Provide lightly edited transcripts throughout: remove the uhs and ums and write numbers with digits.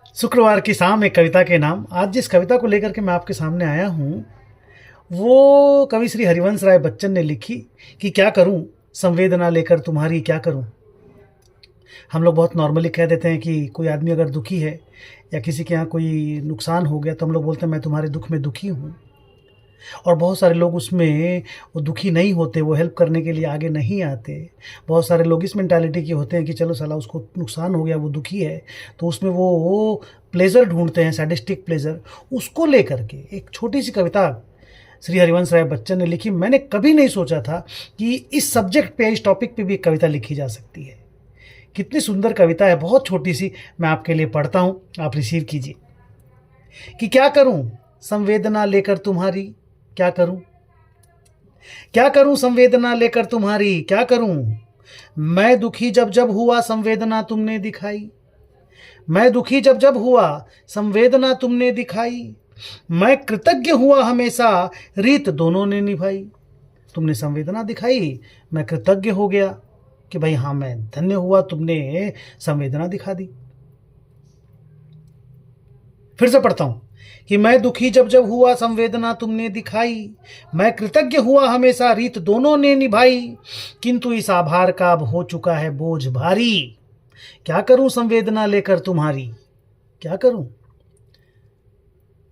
शुक्रवार की शाम एक कविता के नाम। आज जिस कविता को लेकर के मैं आपके सामने आया हूँ वो कवि श्री हरिवंश राय बच्चन ने लिखी कि क्या करूँ संवेदना लेकर तुम्हारी, क्या करूँ। हम लोग बहुत नॉर्मली कह देते हैं कि कोई आदमी अगर दुखी है या किसी के यहाँ कोई नुकसान हो गया तो हम लोग बोलते हैं मैं तुम्हारे दुख में दुखी हूँ। और बहुत सारे लोग उसमें वो दुखी नहीं होते, वो हेल्प करने के लिए आगे नहीं आते। बहुत सारे लोग इस मेंटालिटी के होते हैं कि चलो साला उसको नुकसान हो गया, वो दुखी है, तो उसमें वो प्लेज़र ढूंढते हैं, सैडिस्टिक प्लेज़र। उसको लेकर के एक छोटी सी कविता श्री हरिवंश राय बच्चन ने लिखी। मैंने कभी नहीं सोचा था कि इस सब्जेक्ट पे, इस टॉपिक पे भी एक कविता लिखी जा सकती है। कितनी सुंदर कविता है, बहुत छोटी सी, मैं आपके लिए पढ़ता हूँ, आप रिसीव कीजिए। कि क्या करूँ संवेदना लेकर तुम्हारी, क्या करूं, क्या करूं संवेदना लेकर तुम्हारी, क्या करूं। मैं दुखी जब जब हुआ संवेदना तुमने दिखाई, मैं दुखी जब जब हुआ संवेदना तुमने दिखाई। मैं कृतज्ञ हुआ हमेशा रीत दोनों ने निभाई। तुमने संवेदना दिखाई, मैं कृतज्ञ हो गया कि भाई हाँ मैं धन्य हुआ, तुमने संवेदना दिखा दी। फिर से पढ़ता हूं कि मैं दुखी जब जब हुआ संवेदना तुमने दिखाई, मैं कृतज्ञ हुआ हमेशा रीत दोनों ने निभाई। किंतु इस आभार का अब हो चुका है बोझ भारी, क्या करूं संवेदना लेकर तुम्हारी, क्या करूं।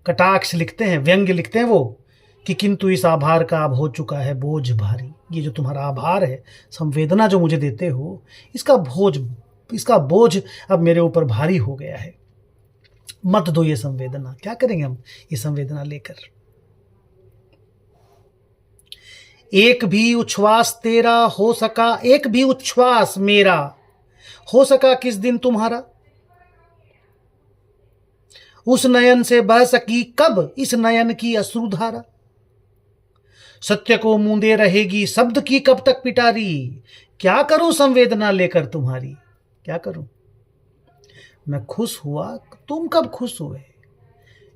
कटाक्ष लिखते हैं, व्यंग्य लिखते हैं वो कि किंतु इस आभार का अब हो चुका है बोझ भारी। ये जो तुम्हारा आभार है, संवेदना जो मुझे देते हो, इसका बोझ अब मेरे ऊपर भारी हो गया है। मत दो ये संवेदना, क्या करेंगे हम ये संवेदना लेकर। एक भी उच्छ्वास तेरा हो सका, एक भी उच्छ्वास मेरा हो सका किस दिन तुम्हारा। उस नयन से बह सकी कब इस नयन की अश्रुधारा। सत्य को मूंदे रहेगी शब्द की कब तक पिटारी। क्या करूं संवेदना लेकर तुम्हारी, क्या करूं। मैं खुश हुआ, तुम कब खुश हुए।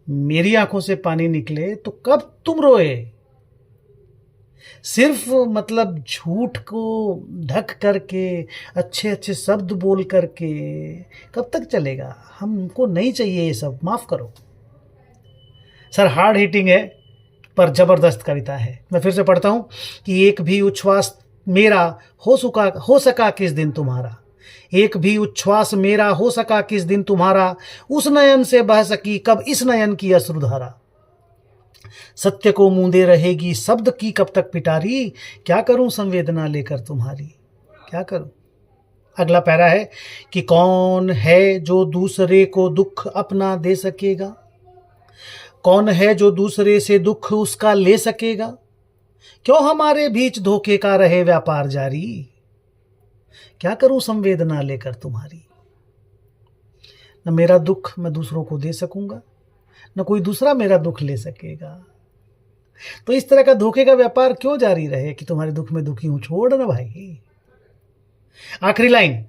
मेरी आंखों से पानी निकले तो कब तुम रोए। सिर्फ मतलब झूठ को ढक करके, अच्छे अच्छे शब्द बोल करके कब तक चलेगा। हमको नहीं चाहिए ये सब, माफ करो सर। हार्ड हिटिंग है पर जबरदस्त कविता है। मैं फिर से पढ़ता हूं कि एक भी उच्छ्वास मेरा हो सका किस दिन तुम्हारा। एक भी उच्छ्वास मेरा हो सका किस दिन तुम्हारा। उस नयन से बह सकी कब इस नयन की अश्रुधारा। सत्य को मूंदे रहेगी शब्द की कब तक पिटारी। क्या करूं संवेदना लेकर तुम्हारी, क्या करूं। अगला पैरा है कि कौन है जो दूसरे को दुख अपना दे सकेगा, कौन है जो दूसरे से दुख उसका ले सकेगा। क्यों हमारे बीच धोखे का रहे व्यापार जारी। क्या करूं संवेदना लेकर तुम्हारी। न मेरा दुख मैं दूसरों को दे सकूंगा, न कोई दूसरा मेरा दुख ले सकेगा। तो इस तरह का धोखे का व्यापार क्यों जारी रहे कि तुम्हारे दुख में दुखी हूं। छोड़ ना भाई। आखिरी लाइन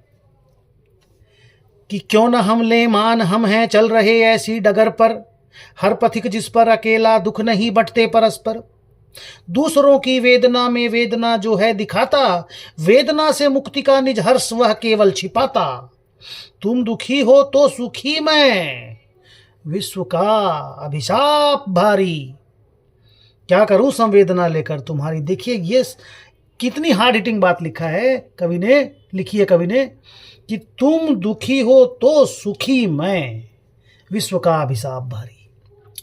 कि क्यों न हम ले मान हम हैं चल रहे ऐसी डगर पर। हर पथिक जिस पर अकेला दुख नहीं बंटते परस्पर। दूसरों की वेदना में वेदना जो है दिखाता, वेदना से मुक्ति का निज हर्ष वह केवल छिपाता। तुम दुखी हो तो सुखी मैं, विश्व का अभिशाप भारी। क्या करूं संवेदना लेकर तुम्हारी। देखिए ये कितनी हार्ड हिटिंग बात लिखा है कवि ने, लिखी है कवि ने कि तुम दुखी हो तो सुखी मैं, विश्व का अभिशाप भारी।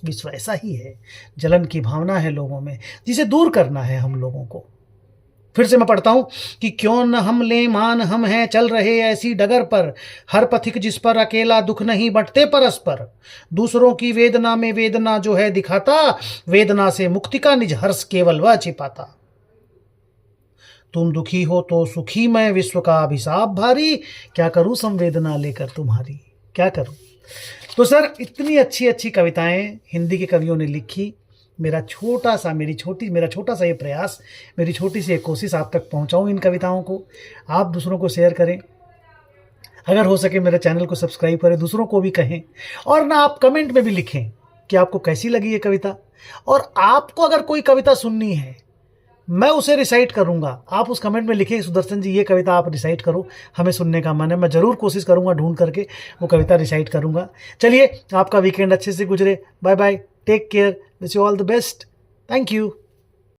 विश्व ऐसा ही है, जलन की भावना है लोगों में, जिसे दूर करना है हम लोगों को। फिर से मैं पढ़ता हूं कि क्यों न हम ले मान हम हैं चल रहे ऐसी डगर पर। हर पथिक जिस पर अकेला दुख नहीं बंटते परस्पर। दूसरों की वेदना में वेदना जो है दिखाता, वेदना से मुक्ति का निज हर्ष केवल वह छिपाता। तुम दुखी हो तो सुखी मैं, विश्व का अभिशाप भारी। क्या करूं संवेदना लेकर तुम्हारी, क्या करूं। तो सर इतनी अच्छी अच्छी कविताएं हिंदी के कवियों ने लिखी। मेरा छोटा सा ये प्रयास, मेरी छोटी सी एक कोशिश आप तक पहुंचाऊं इन कविताओं को। आप दूसरों को शेयर करें, अगर हो सके मेरे चैनल को सब्सक्राइब करें, दूसरों को भी कहें। और ना आप कमेंट में भी लिखें कि आपको कैसी लगी ये कविता। और आपको अगर कोई कविता सुननी है मैं उसे रिसाइट करूंगा। आप उस कमेंट में लिखिए सुदर्शन जी ये कविता आप रिसाइट करो, हमें सुनने का मन है। मैं ज़रूर कोशिश करूंगा ढूंढ करके वो कविता रिसाइट करूंगा। चलिए आपका वीकेंड अच्छे से गुजरे। Bye bye, take care, wish you all the best. Thank you.